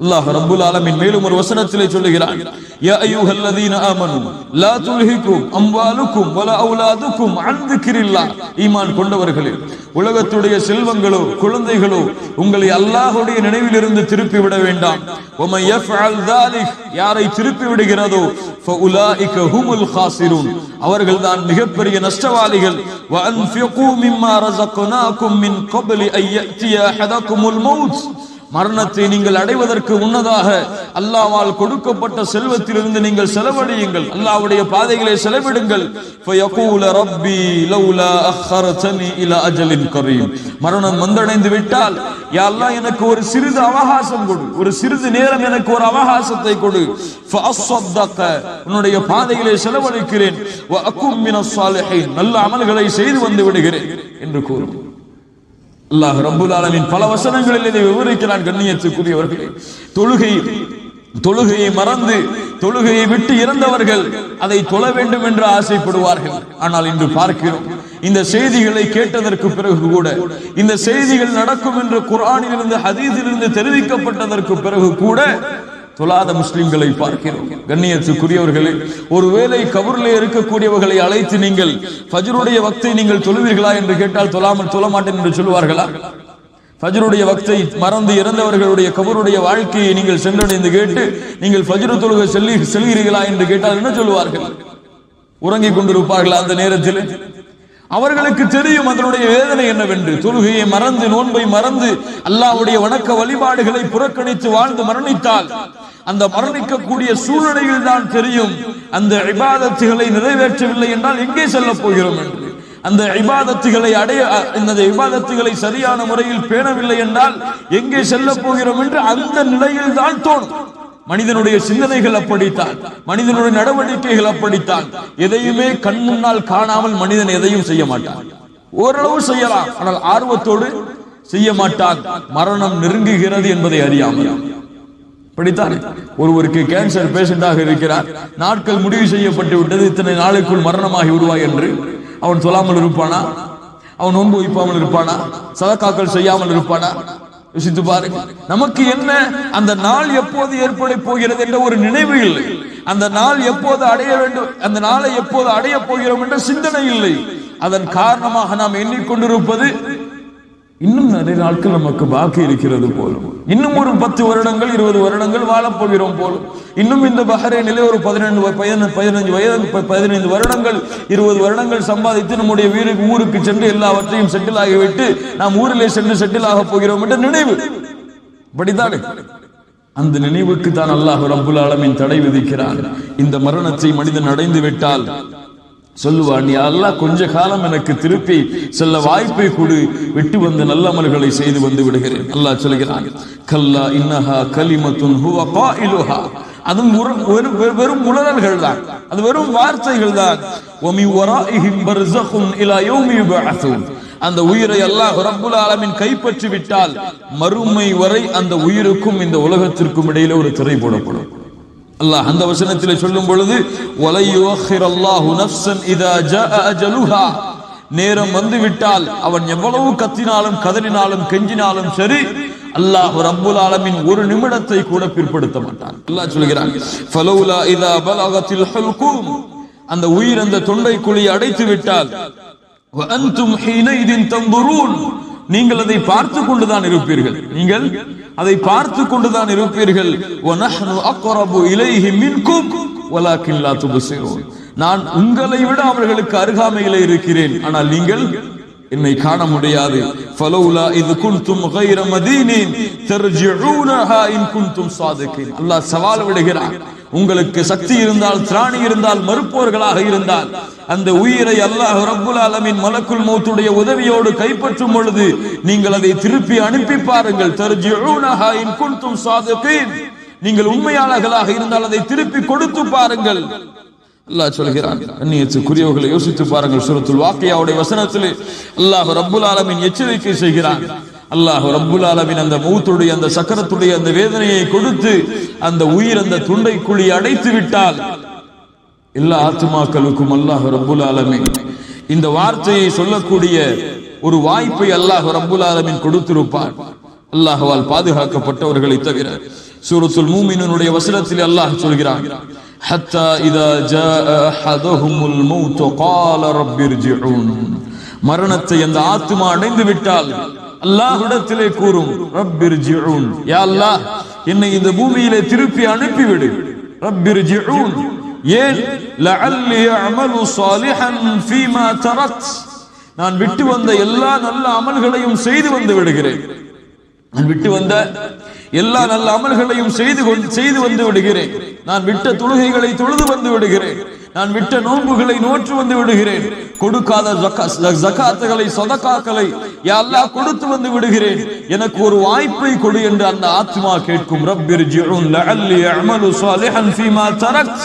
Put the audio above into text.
அல்லாஹ் ரப்புல் ஆலமீன் மேலும் ஒரு வசனத்திலே சொல்லுகிறான், யா அய்யுஹல்லதீன ஆமனு லா துல்ஹிகும் அம்வாலுக்கும் வலா அவுலாதுக்கும் அன் திக்ரில்லாஹ். ஈமான் கொண்டவர்களே, உலகத்துடைய செல்வங்களோ குழந்தைகளோ உங்களை அல்லாஹ்வுடைய நினைவிலிருந்து திருப்பி விட வேண்டாம். வமன் யஃஅல் ذلك, யாரை திருப்பி விடுகிறதோ ஃபஉலாயிக ஹுமுல் காசிரூன், அவர்கள்தான் மிகப்பெரிய நஷ்டவாளிகள். வ அன்ஃபிகு மிம்மா ரஸக்னாகும் மின் கப்லி அன் யஅதிய அஹதகுமுல் மௌத், மரணத்தை நீங்கள் அடைவதற்கு முன்னதாக அல்லாஹ்வால் கொடுக்கப்பட்ட செல்வத்திலிருந்து நீங்கள் செலவழியுங்கள், அல்லாஹ்வுடைய பாதையிலே செலவிடுங்கள். ஃபயகூல ரப்பி லௌலா அഖர்தனி இலா அஜலின் கரீம், மரணம் வந்தடைந்து விட்டால் யா அல்லாஹ் எனக்கு ஒரு சிறிது அவகாசம் கொடு, ஒரு சிறிது நேரம் எனக்கு ஒரு அவகாசத்தை கொடு. ஃபஅஸ்ஸதக, உன்னுடைய பாதையிலே செலவழிக்கிறேன். வ அகும் மினஸ் சாலிஹீன், நல்ல அமல்களை செய்து வந்து விடுகிறேன் என்று கூறும். அல்லாஹ் ரப்புல் ஆலமீன் பல வசனங்களில் இதை விவரிக்கிறான். கண்ணியத்துக்குரியவர்களே, தொழுகையை மறந்து தொழுகையை விட்டு இறந்தவர்கள் அதை தொழ வேண்டும் என்று ஆசைப்படுவார்கள். ஆனால் இன்று பார்க்கிறோம், இந்த செய்திகளை கேட்டதற்கு பிறகு கூட, இந்த செய்திகள் நடக்கும் என்று குர்ஆனிலிருந்து ஹதீஸிலிருந்து தெரிவிக்கப்பட்டதற்கு பிறகு கூட தொழாத முஸ்லிம்களை பார்க்கிறோம். கண்ணியத்துக்குரியவர்களே, ஒருவேளை கபூரிலே இருக்கக்கூடியவர்களை அழைத்து நீங்கள் ஃபஜ்ருடைய வக்தை நீங்கள் தொழுவீர்களா என்று கேட்டால் தொழ மாட்டேன் என்று சொல்லுவார்களா? ஃபஜ்ருடைய வக்தை மறந்து இறந்தவர்களுடைய கபூருடைய வாழ்க்கையை நீங்கள் சென்றடைந்து கேட்டு நீங்கள் ஃபஜ்ரு தொழுகை செல்கிறீர்களா என்று கேட்டால் என்ன சொல்லுவார்கள்? உறங்கிக் கொண்டிருப்பார்கள் அந்த நேரத்தில். அவர்களுக்கு தெரியும் அதனுடைய வேதனை என்னவென்று. தொழுகையை மறந்து நோன்பை மறந்து அல்லாஹ்வுடைய வணக்க வழிபாடுகளை புறக்கணித்து வாழ்ந்து மரணித்தால் அந்த மரணிக்கக்கூடிய சூழ்நிலையில் தான் தெரியும் அந்த இபாதத்துகளை நிறைவேற்றவில்லை என்றால் எங்கே செல்ல போகிறோம் என்று. அந்த இபாதத்துகளை இந்த இபாதத்துகளை சரியான முறையில் பேணவில்லை என்றால் எங்கே செல்ல போகிறோம் என்று அந்த நிலையில் தான் தோணும். மனிதனுடைய சிந்தனைகள் அப்படித்தான், மனிதனுடைய நடவடிக்கைகள் அப்படித்தான். எதையுமே கண் முன்னால் காணாமல் மனிதன் எதையும் செய்ய மாட்டான். ஓரளவு செய்யலாம், ஆனால் ஆர்வத்தோடு செய்ய மாட்டான். மரணம் நெருங்குகிறது என்பதை அறியாமல். படித்தான், ஒருவருக்கு கேன்சர் பேஷண்டாக இருக்கிறார், நாட்கள் முடிவு செய்யப்பட்டு விட்டது, இத்தனை நாளுக்குள் மரணமாகி விடுவாய் என்று. அவன் சொல்லாமல் இருப்பானா? அவன் நோன்பு வைப்பாமல் இருப்பானா? சதகாக்கள் செய்யாமல் இருப்பானா? யோசித்து பாருங்க. நமக்கு என்ன அந்த நாள் எப்போது ஏற்பட போகிறது என்ற ஒரு நினைவு இல்லை. அந்த நாள் எப்போது அடைய வேண்டும், அந்த நாளை எப்போது அடைய போகிறோம் என்ற சிந்தனை இல்லை. அதன் காரணமாக நாம் எண்ணிக்கொண்டிருப்பது இன்னும் நிறைய நாட்கள் நமக்கு பாக்கி இருக்கிறது போலும், இன்னும் ஒரு 10 வருடங்கள் 20 வருடங்கள் வாழப்போகிறோம் போலும், இன்னும் இந்த பஹ்ரைனிலே ஒரு 15 வருடங்கள் 20 வருடங்கள் சம்பாதித்து நம்முடைய ஊருக்கு சென்று எல்லாவற்றையும் செட்டில் ஆகிவிட்டு நாம் ஊரிலே சென்று செட்டில் ஆக போகிறோம் என்ற நினைவு. படித்தானே, அந்த நினைவுக்கு தான் அல்லாஹ் ரப்புல் ஆலமீன் தடை விதிக்கிறான். இந்த மரணத்தை மனிதன் அடைந்து விட்டால் சொல்லுவான், யா அல்லாஹ் கொஞ்ச காலம் எனக்கு திருப்பி செல்ல வாய்ப்பை கொடு, விட்டு வந்த நல்ல அமல்களை செய்து வந்து விடுகிறேன். அல்லாஹ் சொல்கிறான், கல்லா இன்னஹா கலிமத்துன் ஹுவ காயிலுஹா, அது வெறும் உளறல்கள் தான், அது வெறும் வார்த்தைகள் தான். வமி வராஇஹிம் பர்ஸഖுன் இலா யௌமி யுபஅஸூன், அந்த உயிரை அல்லாஹ் ரப்புல் ஆலமீன் கைப்பற்றி விட்டால் மறுமை வரை அந்த உயிருக்கும் இந்த உலகத்திற்கும் இடையிலே ஒரு திரை போடப்படும். அல்லாஹ் அந்த வசனத்திலே சொல்லும் பொழுது, வலை யுஅখিরல்லாஹு நஃப்ஸன் இதா ஜாஅ அஜலுஹா, நேரம் வந்துவிட்டால் அவன் எவ்வளவு கத்தினாலும் கதறினாலும் கெஞ்சினாலும் சரி அல்லாஹ் ரப்புல் ஆலமீன் ஒரு நிமிடத்தை கூட பிற்படுத்த மாட்டான். அல்லாஹ் சொல்கிறான், ஃபலௌலா இதா பலகத்தில் ஹுல்கும், அந்த உயிர் அந்த தொண்டை குழியை அடைத்து விட்டால் வ அன்தும் ஹீனைதின் தன்துரூன், நீங்கள் அதை பார்த்து கொண்டுதான் இருப்பீர்கள், நீங்கள் அதை பார்த்து கொண்டுதான் இருப்பீர்கள். வநஹ்னு அக்ரபு இலைஹி மின்கும் வலாக்கின் லா துப்சிரூன், நான் உங்களை விட அவர்களுக்கு அருகாமையிலே இருக்கிறேன், ஆனால் நீங்கள் என்னை காண முடியாது. ஃபலௌலா இத் குன்தும் கைர மதீனின் தர்ஜிஊனஹா இன் குன்தும் சாதிகீன், அல்லாஹ் சவால் விடுகிறான், உங்களுக்கு சக்தி இருந்தால் திராணி இருந்தால் மறுப்போர்களாக இருந்தால் அந்த உயிரை அல்லாஹ் ரப்புல் ஆலமீன் மலக்குல் மௌத்துடைய உதவியோடு கைப்பற்றும் பொழுது நீங்கள் அதை திருப்பி அனுப்பி பாருங்கள். தர்ஜிஊனஹா இன் குன்தும் சாதிகீன், நீங்கள் உண்மையாளர்களாக இருந்தால் அதை திருப்பி கொடுத்து பாருங்கள். அல்லாஹ் சொல்கிறான். அந்நியத்துக்குரியவர்களை யோசித்து பாருங்கள். சூரத்துல் வாக்கியாவுடைய வசனத்திலே அல்லாஹ் ரப்புல் ஆலமீன் எச்சரிக்கை செய்கிறான். அல்லாஹ் ரப்புல் ஆலமீன் அந்த மௌத்துடைய அந்த சக்கரத்துடைய அந்த வேதனையை கொடுத்து அந்த உயிர் அந்த துண்டை குழி அடைத்து விட்டால் எல்லா ஆத்மாக்களுக்கும் அல்லாஹ் ரப்புல் ஆலமீன் இந்த வார்த்தையை சொல்லக்கூடிய ஒரு வாய்ப்பை அல்லாஹ் ரப்புல் ஆலமீன் கொடுத்திருப்பார். அல்லாஹ்வால் பாதுகாக்கப்பட்டவர்களை தவிர சூரத்துல் மூமினுடைய வசனத்தில் அல்லாஹ் சொல்கிறான், ஹத்தா இதா ஜாஅ அஹதுஹுமுல் மௌத் قال رب ارجعون. மரணத்தை அந்த ஆத்மா அடைந்து விட்டால் அல்லாஹ்விடத்திலே கூறும், ரப் இர்ஜிஊன், யா அல்லாஹ் என்னை இந்த பூமியிலே திருப்பி அனுப்பிவிடு. ரப் இர்ஜிஊன், ஏன்? லஅல்லி அஅமலு ஸாலிஹன் ஃபீமா தரக்த், நான் விட்டு வந்த எல்லா நல்ல அமல்களையும் செய்து வந்து விடுகிறேன். நான் விட்டு வந்த எல்லா நல்ல அமல்களையும் செய்து வந்து விடுகிறேன். நான் விட்ட தொழுகைகளை தொழுது வந்து விடுகிறேன். நான் விட்ட நோன்புகளை நோற்று வந்து விடுகிறேன். கொடுக்காத ஜகாத்துகளை சதகாக்களை யா அல்லாஹ் கொடுத்து வந்து விடுகிறேன். எனக்கு ஒரு வாய்ப்பை கொடு என்று அந்த ஆத்மா கேட்கும். ரப் இர்ஜிஊன் லஅல்லி அஅமலு ஸாலிஹன் ஃபீமா தரக்த்